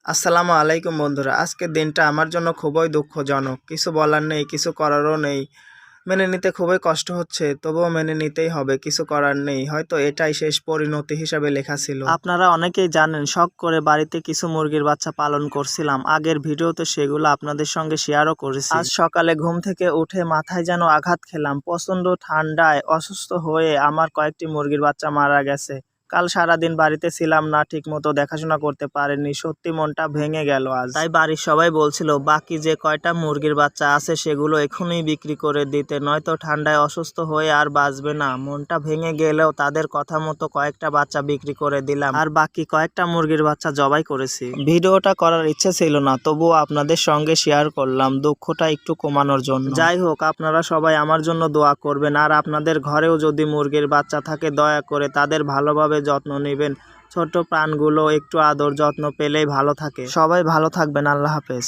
আসসালামু আলাইকুম বন্ধুরা, আজকের দিনটা আমার জন্য খুবই দুঃখজনক। কিছু বলার নেই, কিছু করারও নেই। মেনে নিতে খুবই কষ্ট হচ্ছে, তবুও মেনে নিতেই হবে, কিছু করার নেই। হয়তো এটাই শেষ পরিণতি হিসাবে লেখা ছিল। আপনারা অনেকেই জানেন, শখ করে বাড়িতে কিছু মুরগির বাচ্চা পালন করছিলাম। আগের ভিডিওতে সেগুলো আপনাদের সঙ্গে শেয়ারও করেছি। আজ সকালে ঘুম থেকে উঠে মাথায় যেন আঘাত খেলাম। প্রচণ্ড ঠান্ডায় অসুস্থ হয়ে আমার কয়েকটি মুরগির বাচ্চা মারা গেছে। কাল সারাদিন বাড়িতে ছিলাম না, ঠিক মতো দেখাশোনা করতে পারিনি। সত্যি মনটা ভেঙে গেল আজ। তাই বাড়ির সবাই বলছিল বাকি যে কয়টা মুরগির বাচ্চা আছে সেগুলো এখনই বিক্রি করে দিতে, নয়তো ঠান্ডায় অসুস্থ হয়ে আর বাঁচবে না। মনটা ভেঙে গেলেও তাদের কথা মতো কয়েকটা বাচ্চা বিক্রি করে দিলাম, আর বাকি কয়েকটা মুরগির বাচ্চা জবাই করেছি। ভিডিওটা করার ইচ্ছে ছিল না, তবুও আপনাদের সঙ্গে শেয়ার করলাম, দুঃখটা একটু কমানোর জন্য। যাই হোক, আপনারা সবাই আমার জন্য দোয়া করবেন, আর আপনাদের ঘরেও যদি মুরগির বাচ্চা থাকে দয়া করে তাদের ভালোভাবে যত্ন নেবেন। ছোট প্রাণগুলো একটু আদর যত্ন পেলেই ভালো থাকে। সবাই ভালো থাকবেন। আল্লাহ হাফেজ।